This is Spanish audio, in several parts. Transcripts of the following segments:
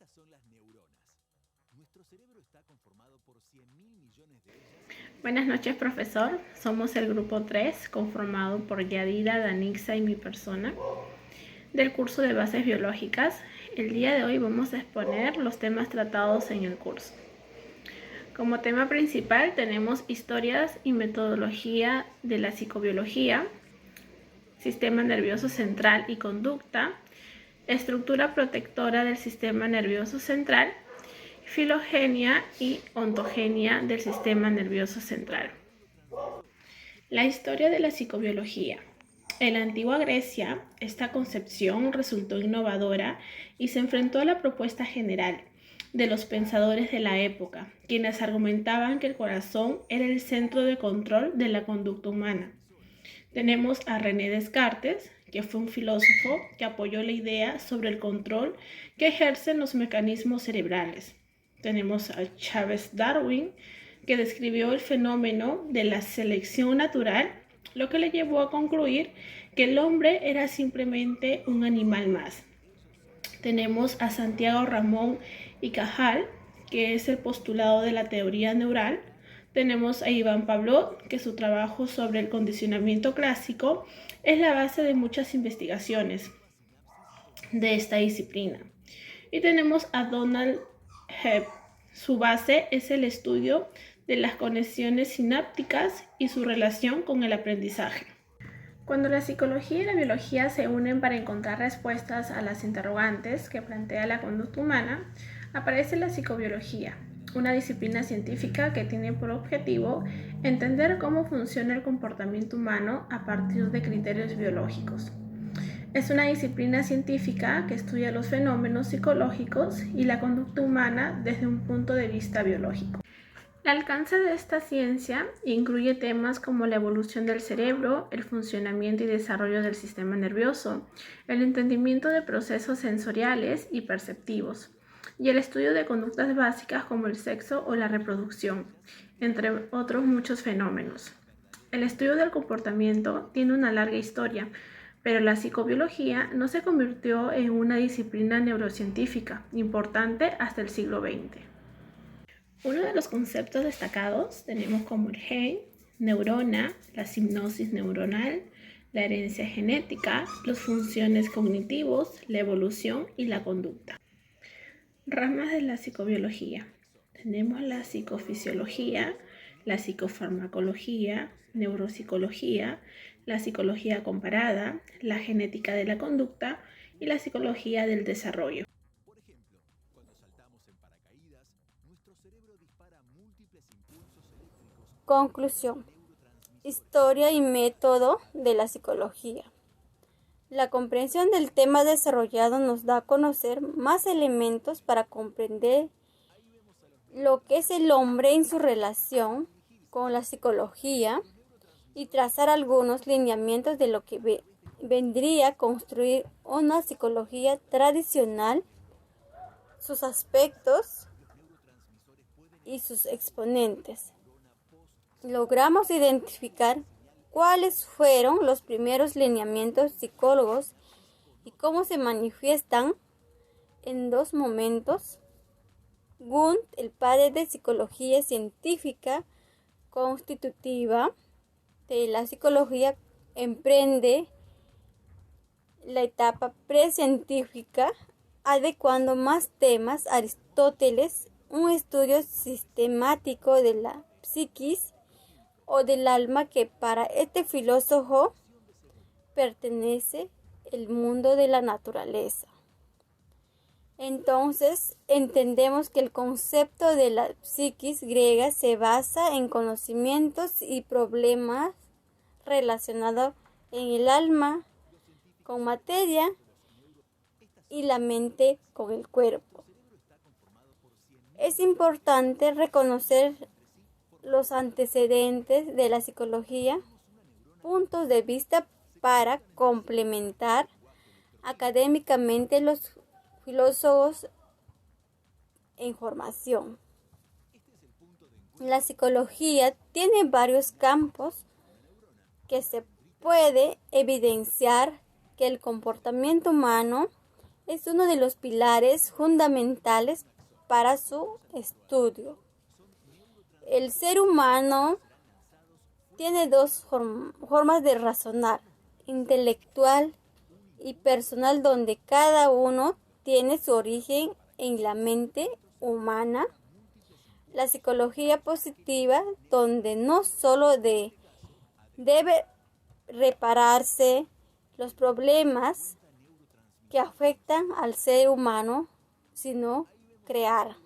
Estas son las neuronas. Nuestro cerebro está conformado por 100.000 millones de ellas. Buenas noches, profesor. Somos el grupo 3, conformado por Yadira, Danixa y mi persona, del curso de Bases Biológicas. El día de hoy vamos a exponer los temas tratados en el curso. Como tema principal tenemos historias y metodología de la psicobiología, sistema nervioso central y conducta, estructura protectora del sistema nervioso central, filogenia y ontogenia del sistema nervioso central. La historia de la psicobiología. En la antigua Grecia, esta concepción resultó innovadora y se enfrentó a la propuesta general de los pensadores de la época, quienes argumentaban que el corazón era el centro de control de la conducta humana. Tenemos a René Descartes, que fue un filósofo que apoyó la idea sobre el control que ejercen los mecanismos cerebrales. Tenemos a Charles Darwin, que describió el fenómeno de la selección natural, lo que le llevó a concluir que el hombre era simplemente un animal más. Tenemos a Santiago Ramón y Cajal, que es el postulado de la teoría neural. Tenemos a Iván Pavlov, que su trabajo sobre el condicionamiento clásico es la base de muchas investigaciones de esta disciplina. Y tenemos a Donald Hebb. Su base es el estudio de las conexiones sinápticas y su relación con el aprendizaje. Cuando la psicología y la biología se unen para encontrar respuestas a las interrogantes que plantea la conducta humana, aparece la psicobiología, una disciplina científica que tiene por objetivo entender cómo funciona el comportamiento humano a partir de criterios biológicos. Es una disciplina científica que estudia los fenómenos psicológicos y la conducta humana desde un punto de vista biológico. El alcance de esta ciencia incluye temas como la evolución del cerebro, el funcionamiento y desarrollo del sistema nervioso, el entendimiento de procesos sensoriales y perceptivos, y el estudio de conductas básicas como el sexo o la reproducción, entre otros muchos fenómenos. El estudio del comportamiento tiene una larga historia, pero la psicobiología no se convirtió en una disciplina neurocientífica importante hasta el siglo XX. Uno de los conceptos destacados tenemos como el gen, neurona, la hipnosis neuronal, la herencia genética, las funciones cognitivos, la evolución y la conducta. Ramas de la psicobiología. Tenemos la psicofisiología, la psicofarmacología, neuropsicología, la psicología comparada, la genética de la conducta y la psicología del desarrollo. Por ejemplo, cuando saltamos en paracaídas, nuestro cerebro dispara múltiples impulsos eléctricos. Conclusión. Historia y método de la psicología. La comprensión del tema desarrollado nos da a conocer más elementos para comprender lo que es el hombre en su relación con la psicología y trazar algunos lineamientos de lo que vendría a construir una psicología tradicional, sus aspectos y sus exponentes. Logramos identificar cuáles fueron los primeros lineamientos psicólogos y cómo se manifiestan en dos momentos. Wundt, el padre de psicología científica constitutiva de la psicología, emprende la etapa precientífica, adecuando más temas a Aristóteles, un estudio sistemático de la psiquis o del alma que para este filósofo pertenece el mundo de la naturaleza. Entonces, entendemos que el concepto de la psiquis griega se basa en conocimientos y problemas relacionados en el alma con materia y la mente con el cuerpo. Es importante reconocer los antecedentes de la psicología, puntos de vista para complementar académicamente los filósofos en formación. La psicología tiene varios campos que se puede evidenciar que el comportamiento humano es uno de los pilares fundamentales para su estudio. El ser humano tiene dos formas de razonar, intelectual y personal, donde cada uno tiene su origen en la mente humana. La psicología positiva, donde no solo debe repararse los problemas que afectan al ser humano, sino crear.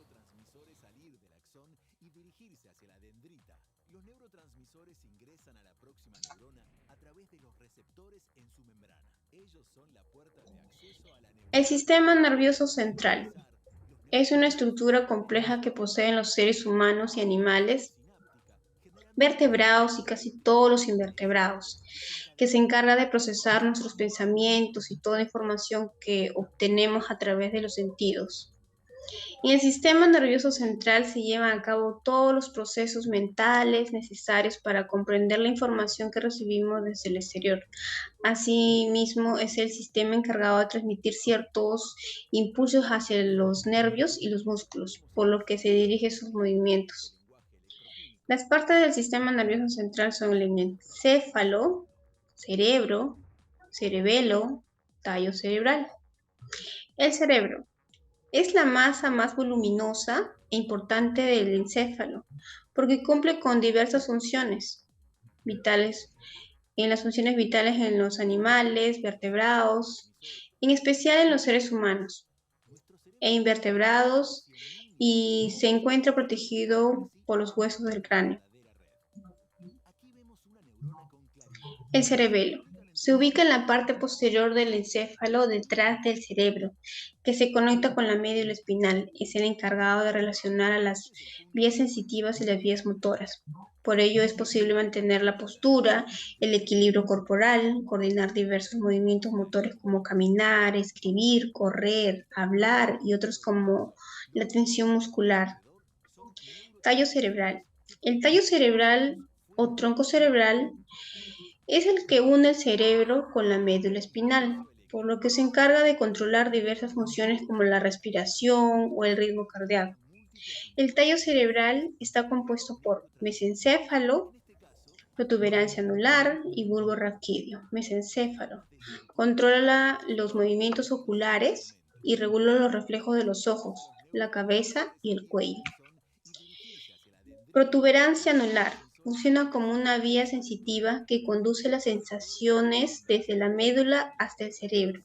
Los neurotransmisores ingresan a la próxima neurona a través de los receptores en su membrana. Ellos son la puerta de acceso a la neurona. El sistema nervioso central es una estructura compleja que poseen los seres humanos y animales, vertebrados y casi todos los invertebrados, que se encarga de procesar nuestros pensamientos y toda información que obtenemos a través de los sentidos. En el sistema nervioso central se llevan a cabo todos los procesos mentales necesarios para comprender la información que recibimos desde el exterior. Asimismo, es el sistema encargado de transmitir ciertos impulsos hacia los nervios y los músculos, por lo que se dirige sus movimientos. Las partes del sistema nervioso central son el encéfalo, cerebro, cerebelo, tallo cerebral. El cerebro es la masa más voluminosa e importante del encéfalo, porque cumple con diversas funciones vitales, en las funciones vitales en los animales, vertebrados, en especial en los seres humanos e invertebrados, y se encuentra protegido por los huesos del cráneo. El cerebelo se ubica en la parte posterior del encéfalo, detrás del cerebro, que se conecta con la médula espinal. Es el encargado de relacionar a las vías sensitivas y las vías motoras. Por ello es posible mantener la postura, el equilibrio corporal, coordinar diversos movimientos motores como caminar, escribir, correr, hablar y otros como la tensión muscular. Tallo cerebral. El tallo cerebral o tronco cerebral es el que une el cerebro con la médula espinal, por lo que se encarga de controlar diversas funciones como la respiración o el ritmo cardíaco. El tallo cerebral está compuesto por mesencéfalo, protuberancia anular y bulbo raquídeo. Mesencéfalo controla los movimientos oculares y regula los reflejos de los ojos, la cabeza y el cuello. Protuberancia anular funciona como una vía sensitiva que conduce las sensaciones desde la médula hasta el cerebro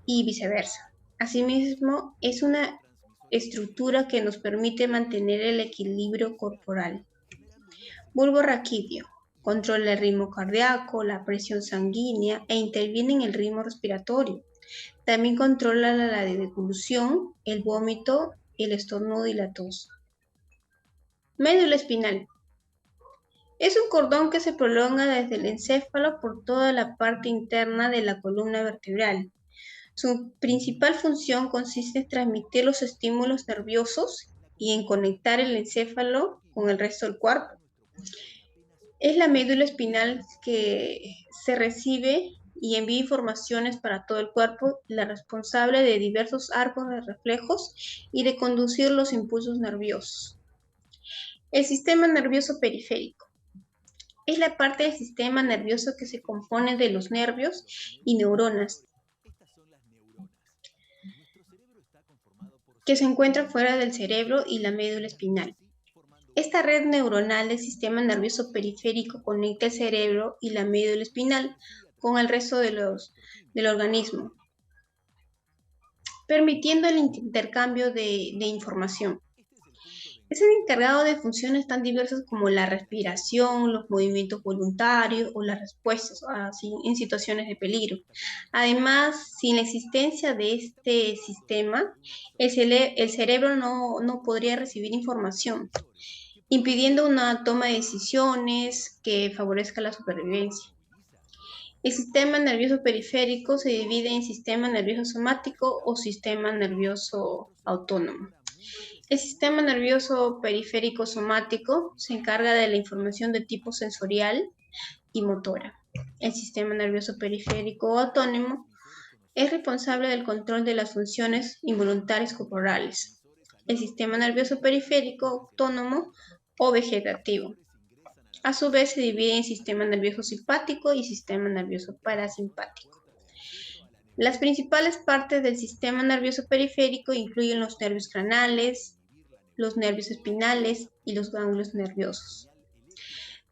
y viceversa. Asimismo, es una estructura que nos permite mantener el equilibrio corporal. Bulbo raquídeo controla el ritmo cardíaco, la presión sanguínea e interviene en el ritmo respiratorio. También controla la deglución, el vómito, el estornudo y la tos. Médula espinal. Es un cordón que se prolonga desde el encéfalo por toda la parte interna de la columna vertebral. Su principal función consiste en transmitir los estímulos nerviosos y en conectar el encéfalo con el resto del cuerpo. Es la médula espinal que se recibe y envía informaciones para todo el cuerpo, la responsable de diversos arcos de reflejos y de conducir los impulsos nerviosos. El sistema nervioso periférico. Es la parte del sistema nervioso que se compone de los nervios y neuronas, que se encuentran fuera del cerebro y la médula espinal. Esta red neuronal del sistema nervioso periférico conecta el cerebro y la médula espinal con el resto del organismo, permitiendo el intercambio de información. Es el encargado de funciones tan diversas como la respiración, los movimientos voluntarios o las respuestas en situaciones de peligro. Además, sin la existencia de este sistema, el cerebro no podría recibir información, impidiendo una toma de decisiones que favorezca la supervivencia. El sistema nervioso periférico se divide en sistema nervioso somático o sistema nervioso autónomo. El sistema nervioso periférico somático se encarga de la información de tipo sensorial y motora. El sistema nervioso periférico autónomo es responsable del control de las funciones involuntarias corporales. El sistema nervioso periférico autónomo o vegetativo. A su vez se divide en sistema nervioso simpático y sistema nervioso parasimpático. Las principales partes del sistema nervioso periférico incluyen los nervios craneales, los nervios espinales y los ganglios nerviosos.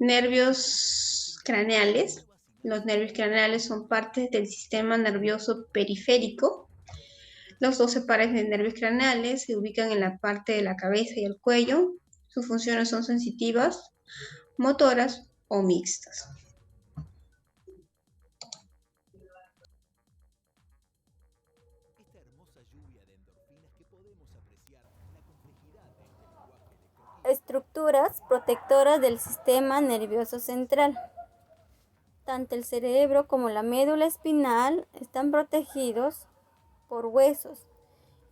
Nervios craneales. Los nervios craneales son partes del sistema nervioso periférico. Los 12 pares de nervios craneales se ubican en la parte de la cabeza y el cuello. Sus funciones son sensitivas, motoras o mixtas. Estructuras protectoras del sistema nervioso central. Tanto el cerebro como la médula espinal están protegidos por huesos.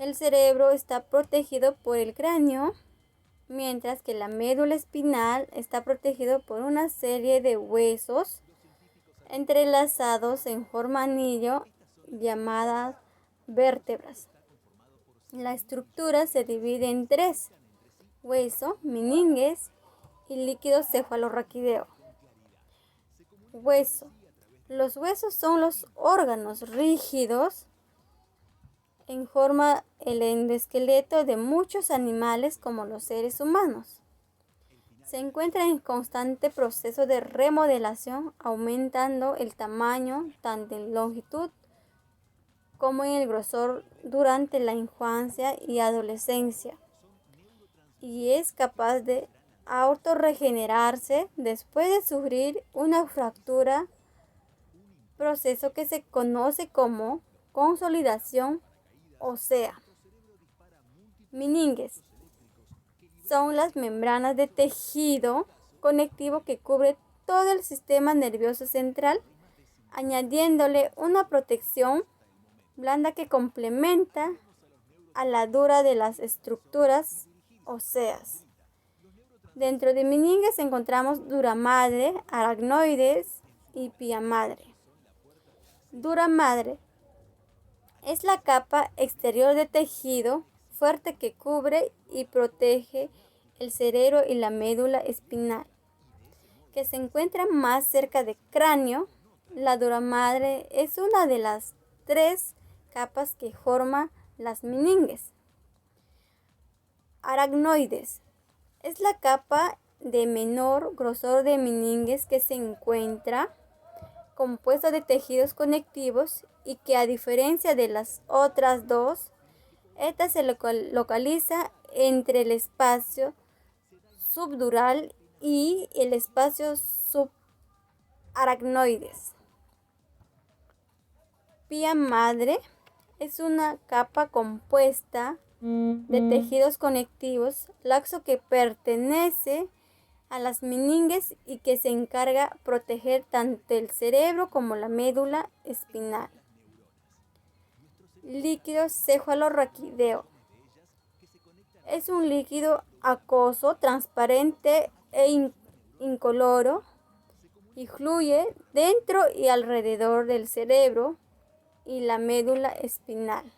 El cerebro está protegido por el cráneo, mientras que la médula espinal está protegido por una serie de huesos entrelazados en forma anillo llamadas vértebras. La estructura se divide en tres: hueso, meninges y líquido cefalorraquídeo. Hueso. Los huesos son los órganos rígidos en forma el endoesqueleto de muchos animales como los seres humanos. Se encuentra en constante proceso de remodelación, aumentando el tamaño tanto en longitud como en el grosor durante la infancia y adolescencia, y es capaz de autorregenerarse después de sufrir una fractura, proceso que se conoce como consolidación ósea. Meninges son las membranas de tejido conectivo que cubre todo el sistema nervioso central, añadiéndole una protección blanda que complementa a la dura de las estructuras óseas. Dentro de meninges encontramos dura madre, aracnoides y pía madre. Dura madre es la capa exterior de tejido fuerte que cubre y protege el cerebro y la médula espinal, que se encuentra más cerca del cráneo. La dura madre es una de las tres capas que forman las meninges. Aracnoides es la capa de menor grosor de meninges que se encuentra compuesta de tejidos conectivos y que, a diferencia de las otras dos, esta se localiza entre el espacio subdural y el espacio subaracnoides. Pía madre es una capa compuesta de tejidos conectivos laxo que pertenece a las meninges y que se encarga proteger tanto el cerebro como la médula espinal. Líquido cefalorraquídeo es un líquido acuoso, transparente e incoloro y fluye dentro y alrededor del cerebro y la médula espinal.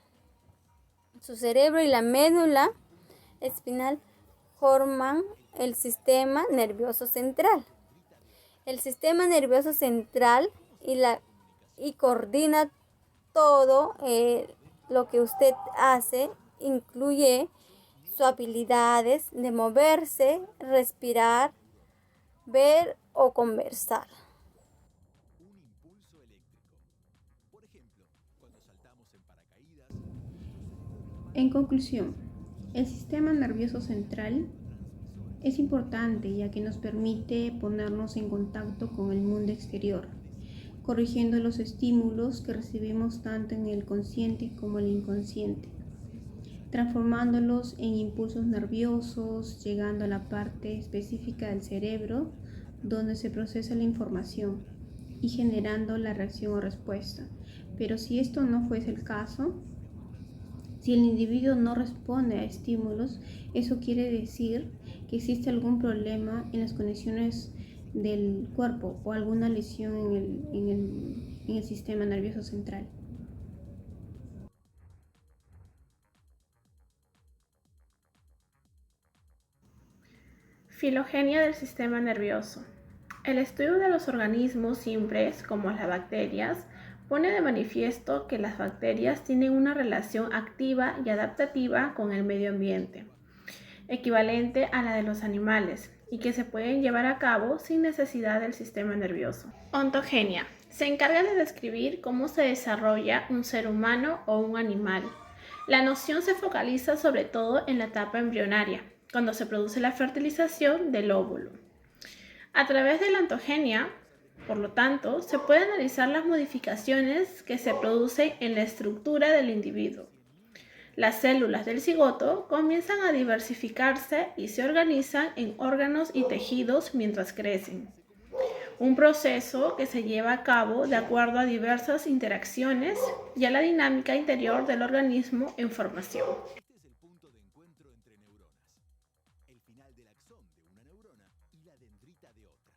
Su cerebro y la médula espinal forman el sistema nervioso central. El sistema nervioso central y coordina todo lo que usted hace, incluye sus habilidades de moverse, respirar, ver o conversar. En conclusión, el sistema nervioso central es importante ya que nos permite ponernos en contacto con el mundo exterior, corrigiendo los estímulos que recibimos tanto en el consciente como el inconsciente, transformándolos en impulsos nerviosos, llegando a la parte específica del cerebro donde se procesa la información y generando la reacción o respuesta. Pero si esto no fuese el caso, si el individuo no responde a estímulos, eso quiere decir que existe algún problema en las conexiones del cuerpo o alguna lesión en el sistema nervioso central. Filogenia del sistema nervioso. El estudio de los organismos simples, como las bacterias, pone de manifiesto que las bacterias tienen una relación activa y adaptativa con el medio ambiente, equivalente a la de los animales, y que se pueden llevar a cabo sin necesidad del sistema nervioso. Ontogenia. Se encarga de describir cómo se desarrolla un ser humano o un animal. La noción se focaliza sobre todo en la etapa embrionaria, cuando se produce la fertilización del óvulo. A través de la ontogenia, por lo tanto, se pueden analizar las modificaciones que se producen en la estructura del individuo. Las células del cigoto comienzan a diversificarse y se organizan en órganos y tejidos mientras crecen. Un proceso que se lleva a cabo de acuerdo a diversas interacciones y a la dinámica interior del organismo en formación. Este es el punto de encuentro entre neuronas, el final del axón de una neurona y la dendrita de otra.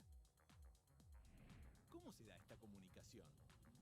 ¿Cómo se da esta comunicación?